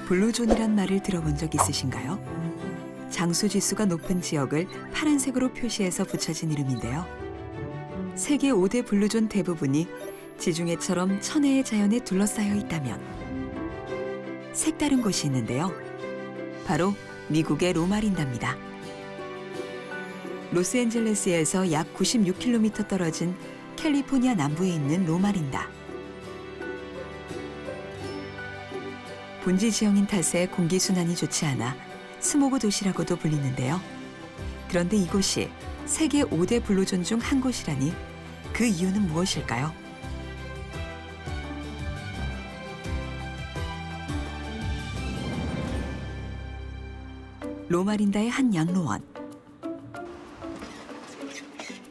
블루존이란 말을 들어본 적 있으신가요? 장수 지수가 높은 지역을 파란색으로 표시해서 붙여진 이름인데요. 세계 5대 블루존 대부분이 지중해처럼 천혜의 자연에 둘러싸여 있다면 색다른 곳이 있는데요. 바로 미국의 로마린다입니다. 로스앤젤레스에서 약 96km 떨어진 캘리포니아 남부에 있는 로마린다. 분지 지형인 탓에 공기순환이 좋지 않아 스모그 도시라고도 불리는데요. 그런데 이곳이 세계 5대 블루존 중 한 곳이라니 그 이유는 무엇일까요? 로마린다의 한 양로원.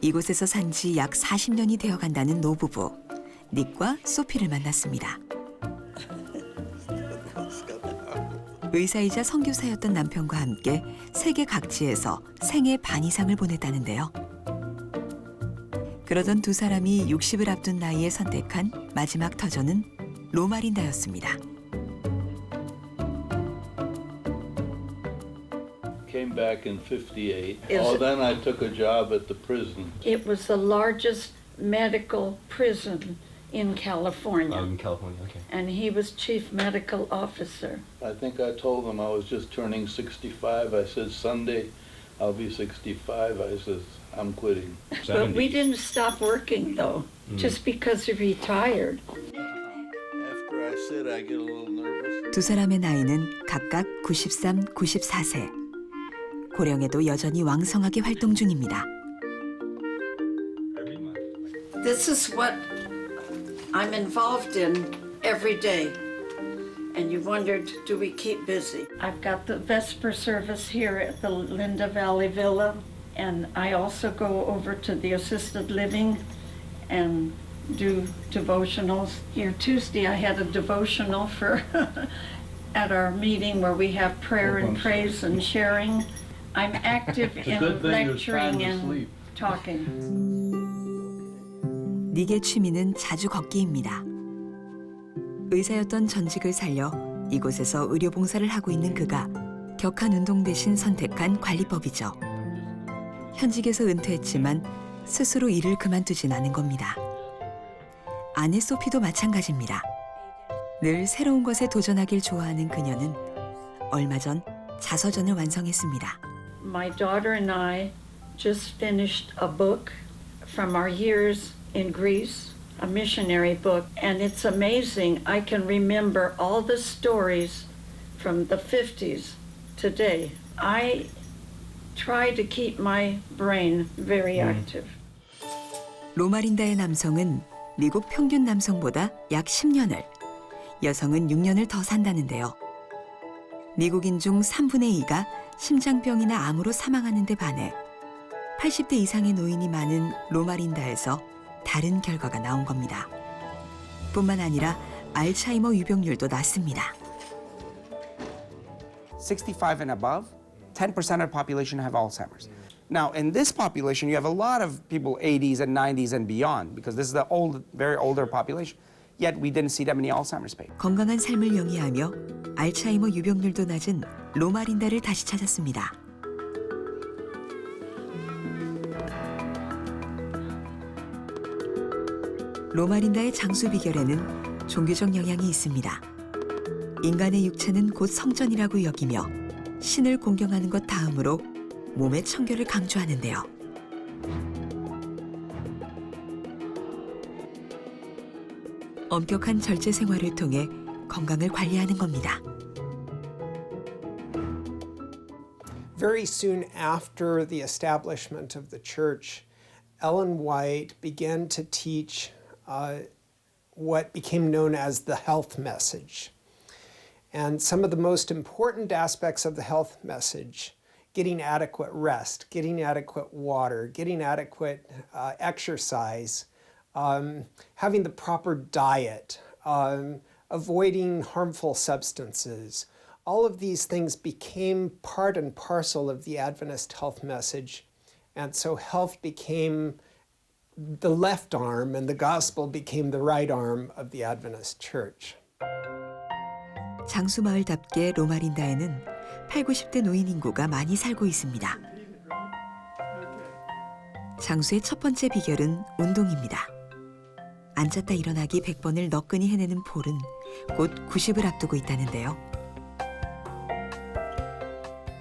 이곳에서 산 지 약 40년이 되어간다는 노부부, 닉과 소피를 만났습니다. 의사이자 선교사였던 남편과 함께 세계 각지에서 생애 반 이상을 보냈다는데요. 그러던 두 사람이 60을 앞둔 나이에 선택한 마지막 터전은 로마린다였습니다. Came back in 58. Then I took a job at the prison. It was the largest medical prison in California. In California, okay. And he was chief medical officer. I think I told them I was just turning 65. I said, Sunday, I'll be 65. I said, I'm quitting. But we didn't stop working, though, just because he retired. After I sit, I get a little nervous. 두 사람의 나이는 각각 93, 94세. 고령에도 여전히 왕성하게 활동 중입니다. This is what I'm involved in every day. And you wondered, do we keep busy? I've got the Vesper service here at the Linda Valley Villa. And I also go over to the assisted living and do devotionals. Here Tuesday I had a devotional for at our meeting where we have prayer and praise and sharing. I'm active in lecturing and talking. 닉의 취미는 자주 걷기입니다. 의사였던 전직을 살려 이곳에서 의료봉사를 하고 있는 그가 격한 운동 대신 선택한 관리법이죠. 현직에서 은퇴했지만 스스로 일을 그만두진 않은 겁니다. 아내 소피도 마찬가지입니다. 늘 새로운 것에 도전하길 좋아하는 그녀는 얼마 전 자서전을 완성했습니다. My daughter and I just finished a book from our years in Greece, a missionary book, and it's amazing. I can remember all the stories from the 50s today. I try to keep my brain very active. 로마린다의 남성은 미국 평균 남성보다 약 10년을, 여성은 6년을 더 산다는데요. 미국인 중 3분의 2가 심장병이나 암으로 사망하는 데 반해 80대 이상의 노인이 많은 로마린다에서 다른 결과가 나온 겁니다. 뿐만 아니라 알츠하이머 유병률도 낮습니다. 65 and above, 10% of the population have Alzheimer's. Now, in this population, you have a lot of people 80s and 90s and beyond, because this is the old, very older population. Yet we didn't see that many Alzheimer's patients. 건강한 삶을 영위하며 알츠하이머 유병률도 낮은 로마린다를 다시 찾았습니다. 로마린다의 장수 비결에는 종교적 영향이 있습니다. 인간의 육체는 곧 성전이라고 여기며 신을 공경하는 것 다음으로 몸의 청결을 강조하는데요. 엄격한 절제 생활을 통해 건강을 관리하는 겁니다. Very soon after the establishment of the church, Ellen White began to teach what became known as the health message. And some of the most important aspects of the health message, getting adequate rest, getting adequate water, getting adequate exercise, having the proper diet, avoiding harmful substances. All of these things became part and parcel of the Adventist health message. And so health became the left arm and the gospel became the right arm of the Adventist church. 장수마을답게 로마린다에는 8, 90대 노인 인구가 많이 살고 있습니다. 장수의 첫 번째 비결은 운동입니다. 앉았다 일어나기 100번을 너끈히 해내는 폴은 곧 90을 앞두고 있다는데요.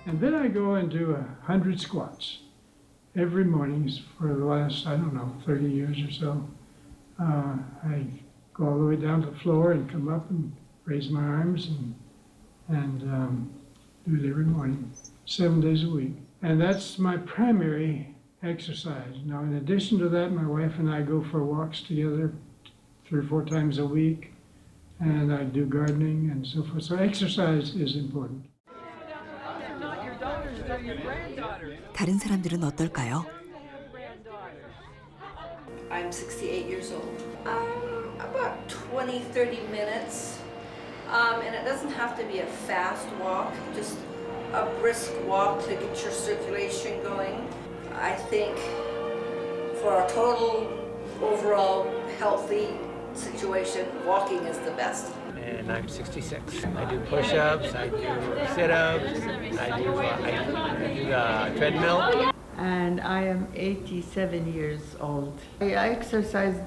And then I go and do 100 squats every morning for the last, 30 years or so. I go all the way down to the floor and come up and raise my arms and do it every morning, 7 days a week. And that's my primary exercise. Now, in addition to that, my wife and I go for walks together 3 or 4 times a week, and I do gardening and so forth. So exercise is important. 다른 사람들은 어떨까요? I'm 68 years old. About 20, 30 minutes. And it doesn't have to be a fast walk, just a brisk walk to get your circulation going. I think for a total overall healthy situation, walking is the best. And I'm 66. I do push-ups, I do sit-ups, I do the treadmill. And I am 87 years old. I exercise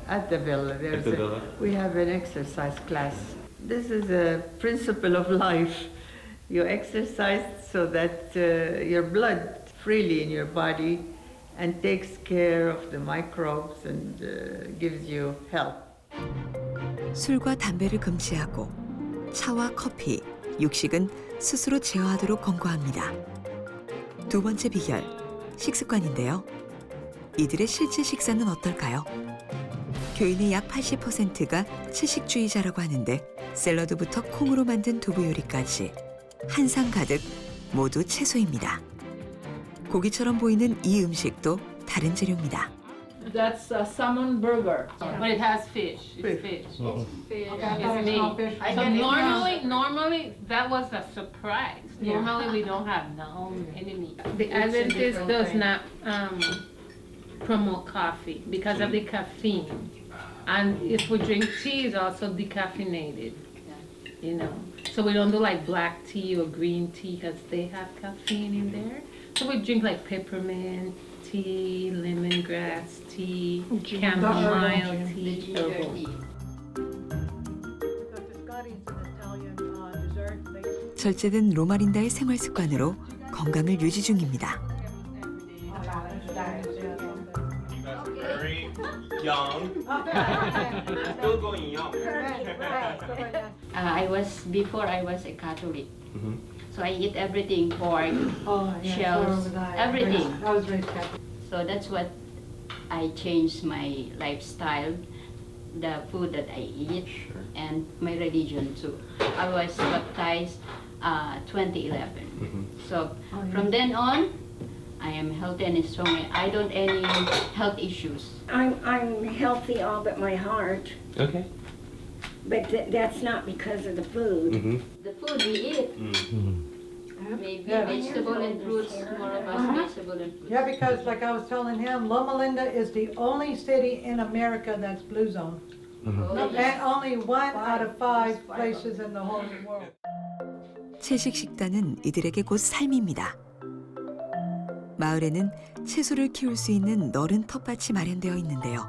at the villa. We have an exercise class. This is a principle of life. You exercise so that your blood freely in your body and takes care of the microbes and gives you health. 술과 담배를 금지하고 차와 커피, 육식은 스스로 제어하도록 권고합니다. 두 번째 비결, 식습관인데요. 이들의 실제 식사는 어떨까요? 교인의 약 80%가 채식주의자라고 하는데 샐러드부터 콩으로 만든 두부 요리까지 한 상 가득 모두 채소입니다. 고기처럼 보이는 이 음식도 다른 재료입니다. That's a salmon burger, but it has fish. It's fish. It's meat. So normally that was a surprise. Normally we don't have any meat. The Adventist does not promote coffee because of the caffeine, and if we drink tea, it's also decaffeinated. You know, so we don't do like black tea or green tea because they have caffeine in there. So we drink like peppermint tea, lemongrass tea, chamomile tea, herbal. 절제된 로마린다의 생활 습관으로 건강을 유지 중입니다. Very young. Still going young. Before I was a Catholic. So I eat everything, pork, shells, everything. I was raised Catholic. So that's what I changed my lifestyle, the food that I eat, and my religion too. I was baptized 2011. So from then on, I am healthy and strong. I don't any health issues. I'm healthy all but my heart, Okay. but that's not because of the food. The food we eat, maybe vegetable and fruits, more of us vegetable and fruits. Yeah, because like I was telling him, Loma Linda is the only city in America that's blue zone. And only 1 out of 5 places in the whole world. 채식 식단은 이들에게 곧 삶입니다. 마을에는 채소를 키울 수 있는 넓은 텃밭이 마련되어 있는데요.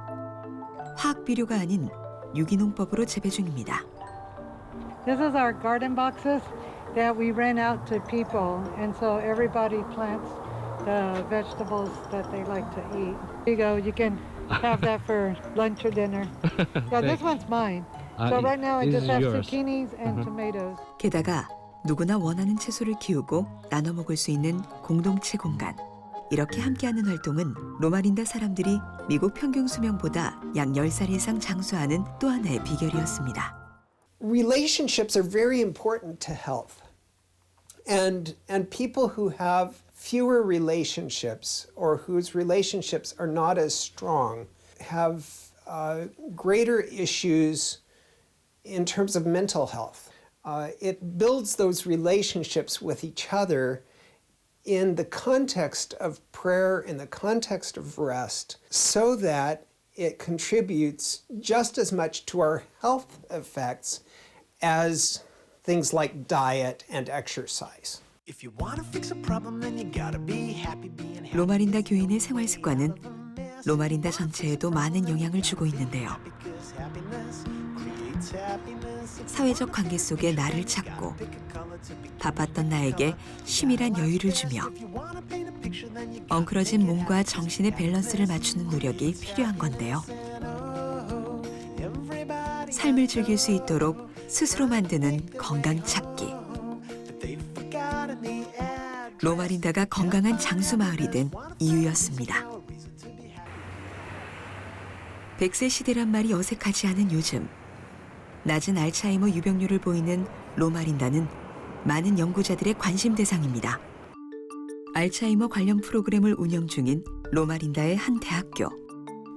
화학 비료가 아닌 유기농법으로 재배 중입니다. This is our garden boxes that we rent out to people, and so everybody plants the vegetables that they like to eat. Here you go, you can have that for lunch or dinner. Yeah, this one's mine. So right now I just have zucchinis and tomatoes. 게다가 누구나 원하는 채소를 키우고 나눠 먹을 수 있는 공동체 공간. 이렇게 함께하는 활동은 로마린다 사람들이 미국 평균 수명보다 약 10살 이상 장수하는 또 하나의 비결이었습니다. Relationships are very important to health. And people who have fewer relationships or whose relationships are not as strong have greater issues in terms of mental health. It builds those relationships with each other in the context of prayer, in the context of rest, so that it contributes just as much to our health effects as things like diet and exercise. If you want to fix a problem, then you gotta be happy being happy. 로마린다 교인의 생활 습관은 로마린다 전체에도 많은 영향을 주고 있는데요. Because happiness creates happiness. 사회적 관계 속에 나를 찾고 바빴던 나에게 쉬밀한 여유를 주며 엉클어진 몸과 정신의 밸런스를 맞추는 노력이 필요한 건데요. 삶을 즐길 수 있도록 스스로 만드는 건강 찾기. 로마린다가 건강한 장수 마을이 된 이유였습니다. 100세 시대란 말이 어색하지 않은 요즘, 낮은 알츠하이머 유병률을 보이는 로마린다는 많은 연구자들의 관심 대상입니다. 알츠하이머 관련 프로그램을 운영 중인 로마린다의 한 대학교.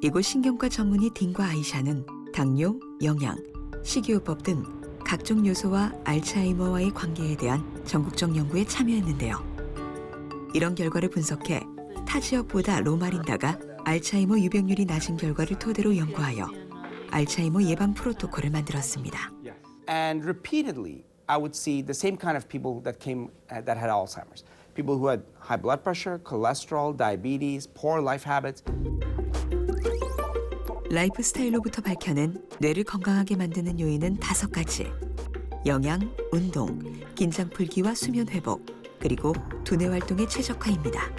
이곳 신경과 전문의 딘과 아이샤는 당뇨, 영양, 식이요법 등 각종 요소와 알츠하이머와의 관계에 대한 전국적 연구에 참여했는데요. 이런 결과를 분석해 타 지역보다 로마린다가 알츠하이머 유병률이 낮은 결과를 토대로 연구하여 알츠하이머 예방 프로토콜을 만들었습니다. And repeatedly, I would see the same kind of people that had Alzheimer's. People who had high blood pressure, cholesterol, diabetes, poor life habits. 라이프 스타일로부터 밝혀낸 뇌를 건강하게 만드는 요인은 5가지. 영양, 운동, 긴장 풀기와 수면 회복, 그리고 두뇌 활동의 최적화입니다.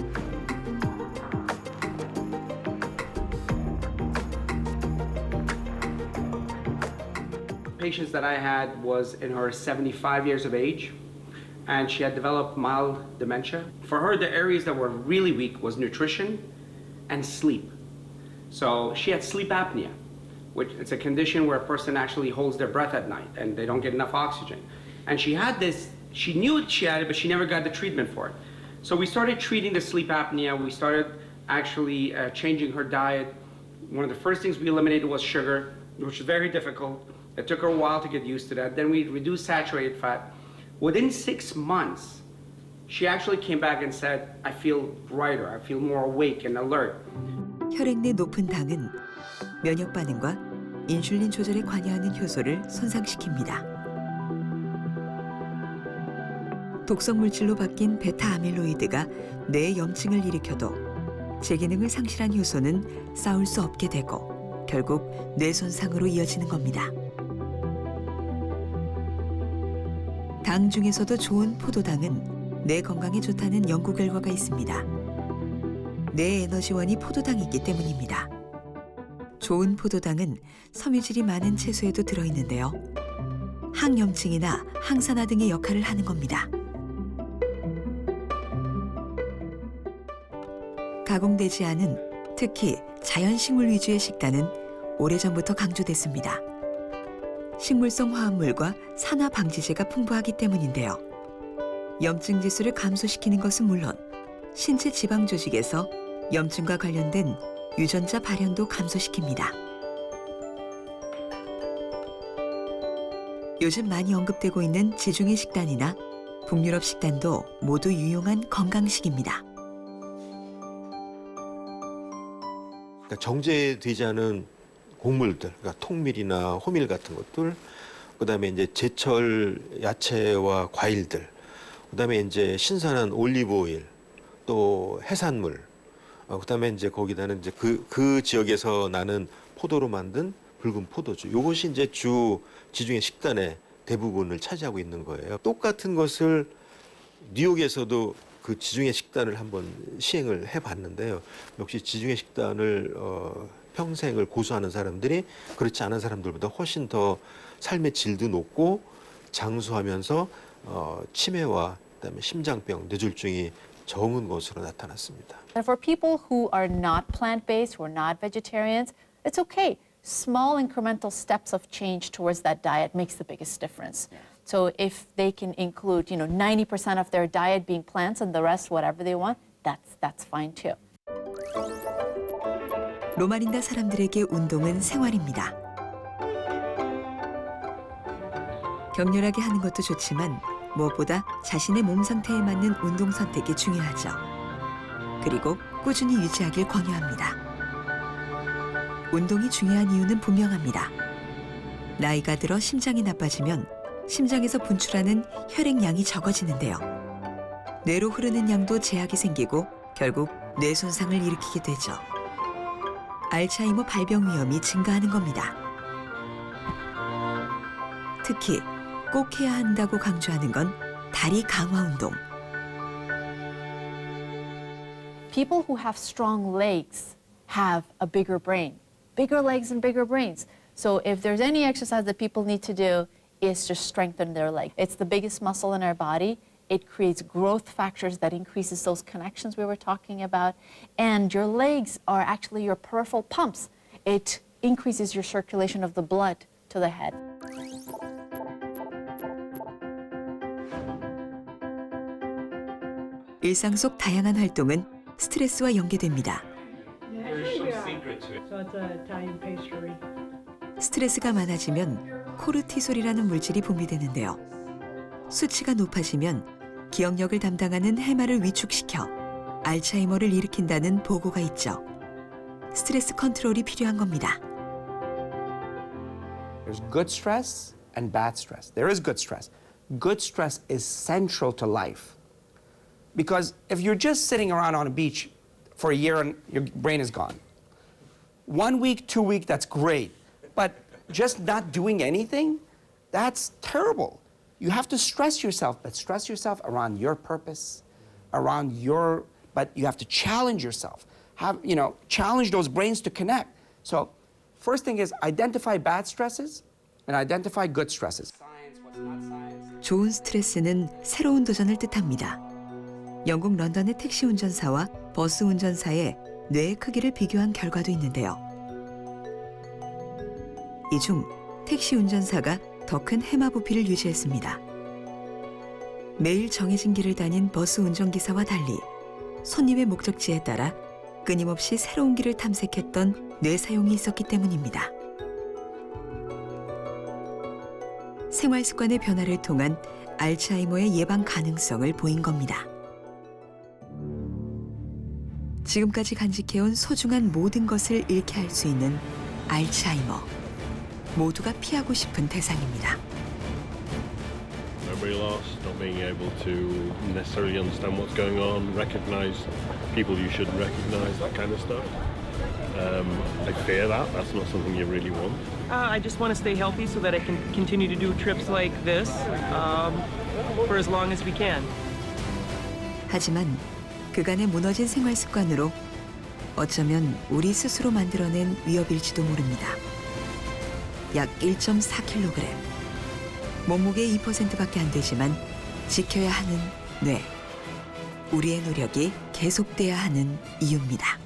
Patients that I had was in her 75 years of age, and she had developed mild dementia. For her, the areas that were really weak was nutrition and sleep. So she had sleep apnea, which it's a condition where a person actually holds their breath at night and they don't get enough oxygen. And she had this, she knew she had it, but she never got the treatment for it. So we started treating the sleep apnea. We started actually changing her diet. One of the first things we eliminated was sugar, which was very difficult. It took her a while to get used to that. Then we reduced saturated fat. Within 6 months, she actually came back and said, I feel brighter, I feel more awake and alert. 혈액 내 높은 당은 면역 반응과 인슐린 조절에 관여하는 효소를 손상시킵니다. 독성 물질로 바뀐 베타 아밀로이드가 뇌의 염증을 일으켜도 제 기능을 상실한 효소는 싸울 수 없게 되고 결국 뇌 손상으로 이어지는 겁니다. 당 중에서도 좋은 포도당은 뇌 건강에 좋다는 연구 결과가 있습니다. 뇌 에너지원이 포도당이기 때문입니다. 좋은 포도당은 섬유질이 많은 채소에도 들어있는데요. 항염증이나 항산화 등의 역할을 하는 겁니다. 가공되지 않은 특히 자연식물 위주의 식단은 오래전부터 강조됐습니다. 식물성 화합물과 산화 방지제가 풍부하기 때문인데요. 염증 지수를 감소시키는 것은 물론 신체 지방 조직에서 염증과 관련된 유전자 발현도 감소시킵니다. 요즘 많이 언급되고 있는 지중해 식단이나 북유럽 식단도 모두 유용한 건강식입니다. 그러니까 정제되지 않은 곡물들, 그러니까 통밀이나 호밀 같은 것들, 그다음에 이제 제철 야채와 과일들, 그다음에 이제 신선한 올리브 오일, 또 해산물, 그다음에 이제 거기다는 이제 그 지역에서 나는 포도로 만든 붉은 포도주. 요것이 이제 주 지중해 식단의 대부분을 차지하고 있는 거예요. 똑같은 것을 뉴욕에서도 그 지중해 식단을 한번 시행을 해봤는데요. 역시 지중해 식단을 평생을 고수하는 사람들이 그렇지 않은 사람들보다 훨씬 더 삶의 질도 높고 장수하면서 치매와 그다음에 심장병, 뇌졸중이 적은 것으로 나타났습니다. And for people who are not plant-based, who are not vegetarians, it's okay. Small incremental steps of change towards that diet makes the biggest difference. So if they can include, 90% of their diet being plants and the rest whatever they want, that's fine too. 로마린다 사람들에게 운동은 생활입니다. 격렬하게 하는 것도 좋지만 무엇보다 자신의 몸 상태에 맞는 운동 선택이 중요하죠. 그리고 꾸준히 유지하길 권유합니다. 운동이 중요한 이유는 분명합니다. 나이가 들어 심장이 나빠지면 심장에서 분출하는 혈액량이 적어지는데요. 뇌로 흐르는 양도 제약이 생기고 결국 뇌 손상을 일으키게 되죠. 알츠하이머 발병 위험이 증가하는 겁니다. 특히 꼭 해야 한다고 강조하는 건 다리 강화 운동. People who have strong legs have a bigger brain. Bigger legs and bigger brains. So if there's any exercise that people need to do, is just strengthen their leg. It's the biggest muscle in our body. It creates growth factors that increases those connections we were talking about. And your legs are actually your peripheral pumps. It increases your circulation of the blood to the head. 일상 속 다양한 활동은 스트레스와 연계됩니다. 스트레스가 많아지면 코르티솔이라는 물질이 분비되는데요. 수치가 높아지면 기억력을 담당하는 해마를 위축시켜 알츠하이머를 일으킨다는 보고가 있죠. 스트레스 컨트롤이 필요한 겁니다. There's good stress and bad stress. There is good stress. Good stress is central to life. Because if you're just sitting around on a beach for a year and your brain is gone, 1 week, 2 weeks, that's great. But just not doing anything, that's terrible. You have to stress yourself, but stress yourself around your purpose, but you have to challenge yourself. Challenge those brains to connect. So first thing is identify bad stresses and identify good stresses. 좋은 스트레스는 새로운 도전을 뜻합니다. 영국 런던의 택시 운전사와 버스 운전사의 뇌의 크기를 비교한 결과도 있는데요. 이 중 택시 운전사가 더 큰 해마 부피를 유지했습니다. 매일 정해진 길을 다닌 버스 운전기사와 달리 손님의 목적지에 따라 끊임없이 새로운 길을 탐색했던 뇌 사용이 있었기 때문입니다. 생활 습관의 변화를 통한 알츠하이머의 예방 가능성을 보인 겁니다. 지금까지 간직해온 소중한 모든 것을 잃게 할 수 있는 알츠하이머. 모두가 피하고 싶은 대상입니다. Memory loss, not being able to necessarily understand what's going on, recognize people you shouldn't recognize, that kind of stuff. I fear that. That's not something you really want. I just want to stay healthy so that I can continue to do trips like this for as long as we can. 하지만 그간의 무너진 생활 습관으로 어쩌면 우리 스스로 만들어낸 위협일지도 모릅니다. 약 1.4kg. 몸무게의 2%밖에 안 되지만 지켜야 하는 뇌. 우리의 노력이 계속돼야 하는 이유입니다.